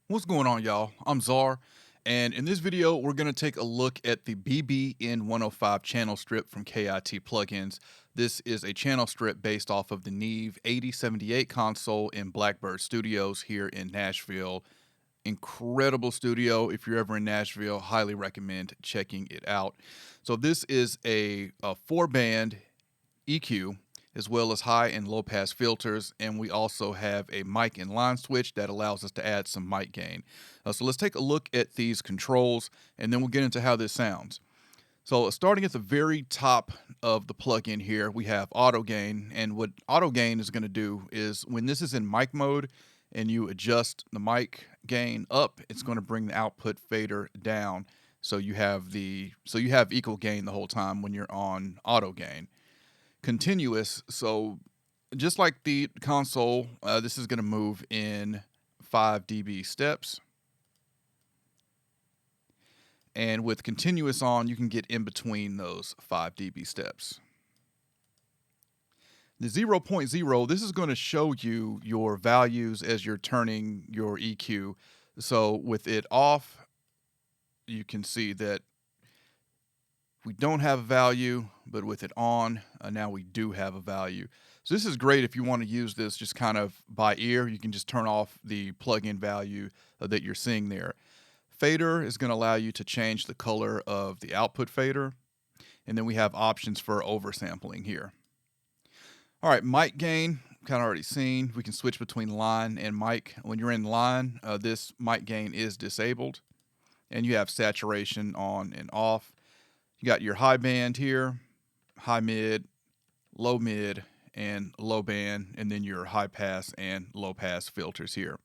What's going on, y'all? I'm Czar, and in this video, we're going to take a look at the BB N105 channel strip from KIT Plugins. This is a channel strip based off of the Neve 8078 console in Blackbird Studios here in Nashville. Incredible studio. If you're ever in Nashville, highly recommend checking it out. So this is a 4-band EQ, as well as high and low pass filters, and we also have a mic and line switch that allows us to add some mic gain. So let's take a look at these controls, and then we'll get into how this sounds. So starting at the very top of the plugin here, we have auto gain, and what auto gain is going to do is when this is in mic mode and you adjust the mic gain up, it's going to bring the output fader down. So you have equal gain the whole time when you're on auto gain. Continuous, so just like the console, this is going to move in 5 dB steps. And with continuous on, you can get in between those 5 dB steps. The 0.0, this is going to show you your values as you're turning your EQ. So with it off, you can see that we don't have a value, but with it on, now we do have a value. So this is great if you want to use this just kind of by ear. You can just turn off the plug-in value that you're seeing there. Fader is going to allow you to change the color of the output fader. And then we have options for oversampling here. All right, mic gain, kind of already seen. We can switch between line and mic. When you're in line, this mic gain is disabled. And you have saturation on and off. You got your high band here, high mid, and low band, and then your high pass and low pass filters here.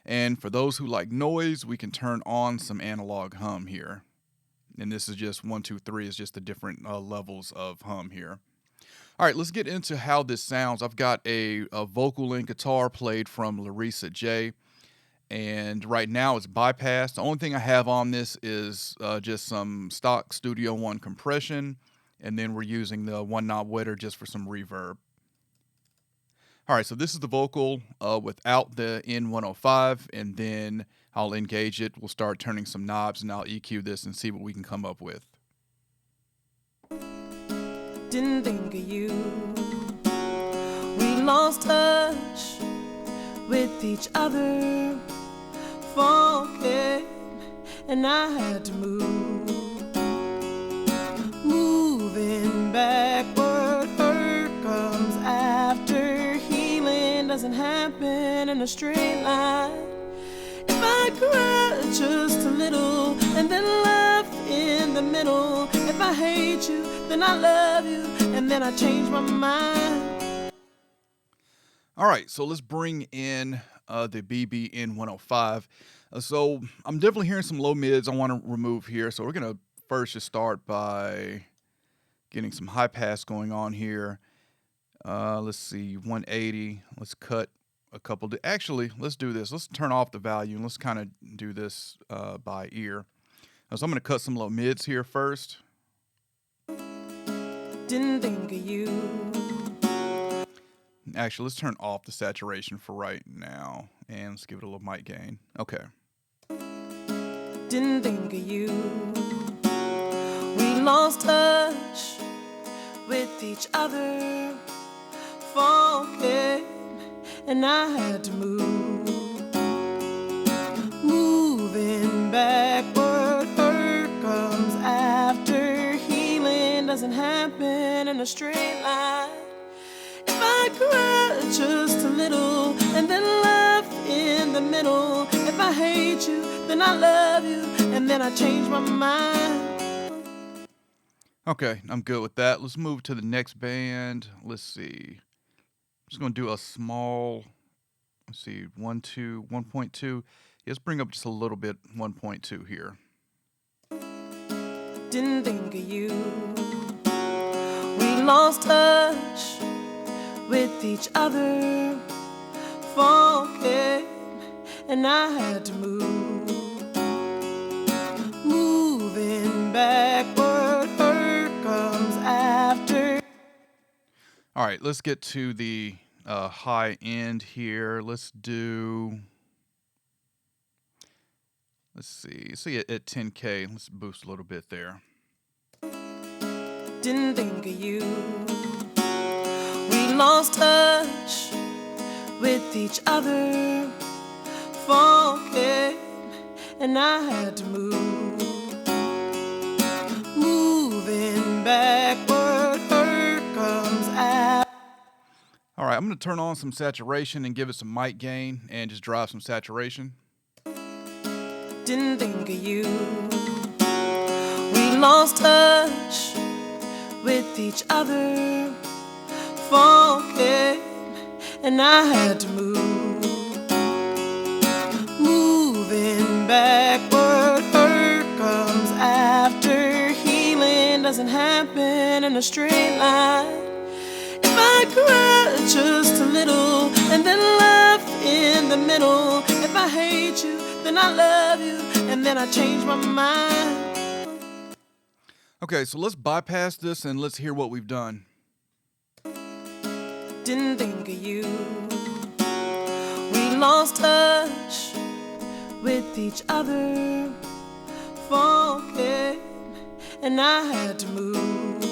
And for those who like noise, we can turn on some analog hum here. And this is just 1, 2, 3 is just the different levels of hum here. All right, let's get into how this sounds. I've got a vocal and guitar played from Larissa J. And right now it's bypassed. The only thing I have on this is just some stock Studio One compression, and then we're using the one knob wedder just for some reverb. All right, so this is the vocal without the N105, and then I'll engage it. We'll start turning some knobs, and I'll EQ this and see what we can come up with. Didn't think of you. We lost touch with each other. Fall came and I had to move. Moving backward, hurt comes after. Healing doesn't happen in a straight line. If I cry just a little and then laugh in the middle, if I hate you, then I love you, and then I change my mind. All right, so let's bring in the BB N105. So I'm definitely hearing some low mids I want to remove here. So we're going to first just start by getting some high pass going on here. Let's see, 180. Let's cut a couple. Actually, let's do this. Let's turn off the value and let's kind of do this by ear. So I'm going to cut some low mids here first. Didn't think of you. Actually, let's turn off the saturation for right now, and let's give it a little mic gain. Okay. Didn't think of you. We lost touch with each other. Fall came and I had to move. Moving backward, hurt comes after. Healing doesn't happen in a straight line. If I cry just a little and then laugh in the middle, if I hate you, then I love you, and then I change my mind. Okay, I'm good with that. Let's move to the next band. Let's see. I'm just going to do a small, let's see, 1.2. Let's bring up just a little bit, 1.2 here. Didn't think of you. We lost touch with each other. Fall came and I had to move. Moving backward, hurt comes after. All right, let's get to the high end here. Let's do Let's see at 10K. Let's boost a little bit there. Didn't think of you. We lost touch with each other. Fall came and I had to move. Moving backward, hurt comes out. All right, I'm going to turn on some saturation and give it some mic gain and just drive some saturation. Didn't think of you. We lost touch with each other. Fall came and I had to move. Moving backward, hurt comes after. Healing doesn't happen in a straight line. If I cry just a little and then laugh in the middle, if I hate you, then I love you, and then I change my mind. Okay, so let's bypass this and let's hear what we've done. Didn't think of you. We lost touch with each other. Fall came and I had to move.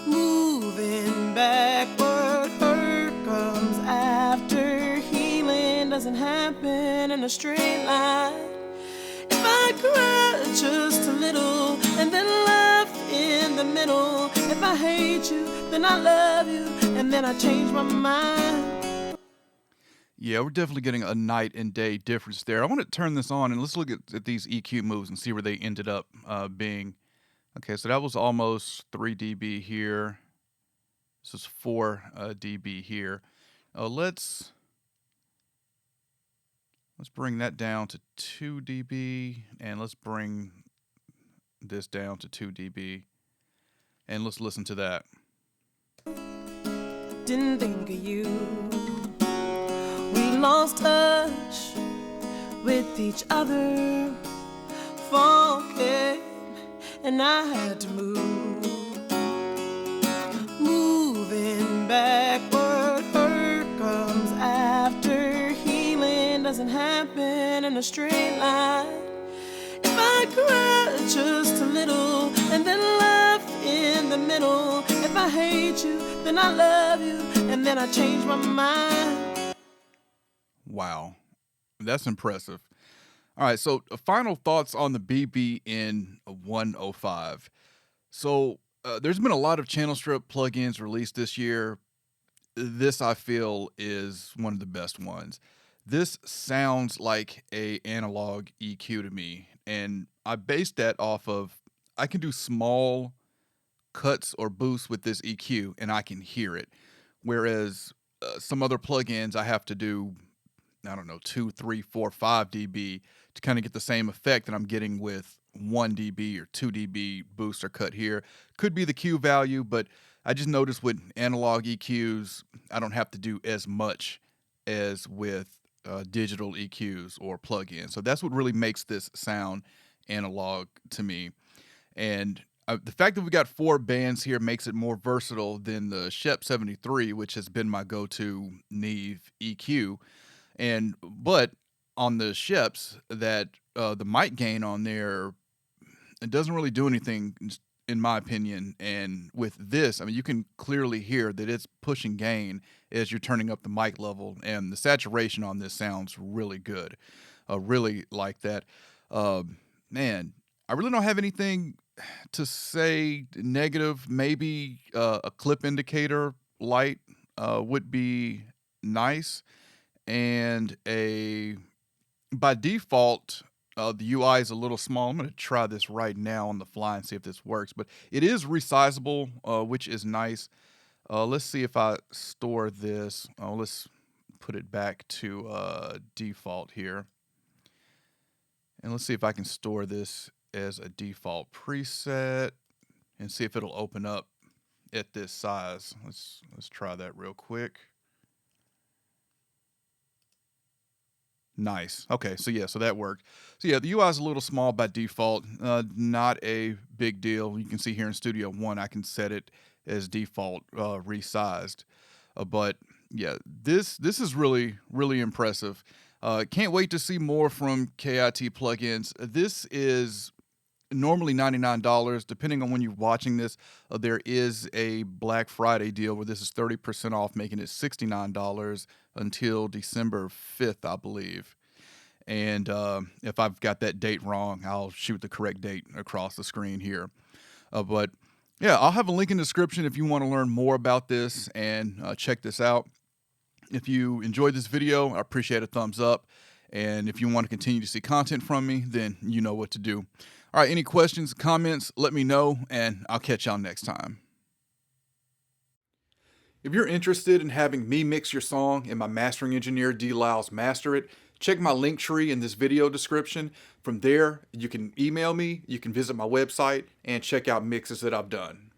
Moving backward, hurt comes after. Healing doesn't happen in a straight line. If I cry just a little and then laugh in the middle, if I hate you, then I love you, and then I change my mind. Yeah, we're definitely getting a night and day difference there. I want to turn this on and let's look at these EQ moves and see where they ended up being. Okay, so that was almost 3 dB here. This is 4 dB here. Let's bring that down to 2 dB, and let's bring this down to 2 dB, and let's listen to that. Didn't think of you. We lost touch with each other. Fall came and I had to move. Moving backward, hurt comes after. Healing doesn't happen in a straight line. If I cry just a little and then laugh in the middle, if I hate you, then I love you, and then I change my mind. Wow, that's impressive. All right, so final thoughts on the BB N105. So there's been a lot of channel strip plugins released this year. This, I feel, is one of the best ones. This sounds like a analog EQ to me, and I based that off of I can do small cuts or boosts with this EQ, and I can hear it. Whereas some other plugins, I have to do, I don't know, 2, 3, 4, 5 dB to kind of get the same effect that I'm getting with 1 dB or 2 dB boost or cut here. Could be the Q value, but I just noticed with analog EQs, I don't have to do as much as with digital EQs or plugins. So that's what really makes this sound analog to me. And the fact that we got 4 bands here makes it more versatile than the Shep 73, which has been my go-to Neve EQ. But on the Sheps, that the mic gain on there, it doesn't really do anything, in my opinion. And with this, I mean, you can clearly hear that it's pushing gain as you're turning up the mic level, and the saturation on this sounds really good. Really like that. Man, I really don't have anything to say negative. Maybe a clip indicator light would be nice, and by default, the UI is a little small. I'm going to try this right now on the fly and see if this works, but it is resizable, which is nice. Let's see if I store this. Let's put it back to default here, and let's see if I can store this as a default preset and see if it'll open up at this size. Let's try that real quick. Nice. Okay, so yeah, so that worked. So yeah, the UI is a little small by default. Not a big deal. You can see here in Studio One, I can set it as default resized. But yeah, this is really impressive. Can't wait to see more from KIT plugins. This is normally $99. Depending on when you're watching this, there is a Black Friday deal where this is 30% off, making it $69 until December 5th, I believe. And if I've got that date wrong, I'll shoot the correct date across the screen here. But yeah, I'll have a link in the description if you want to learn more about this and check this out. If you enjoyed this video, I appreciate a thumbs up. And if you want to continue to see content from me, then you know what to do. All right, any questions, comments, let me know, and I'll catch y'all next time. If you're interested in having me mix your song and my mastering engineer D. Lyles master it, check my link tree in this video description. From there, you can email me, you can visit my website, and check out mixes that I've done.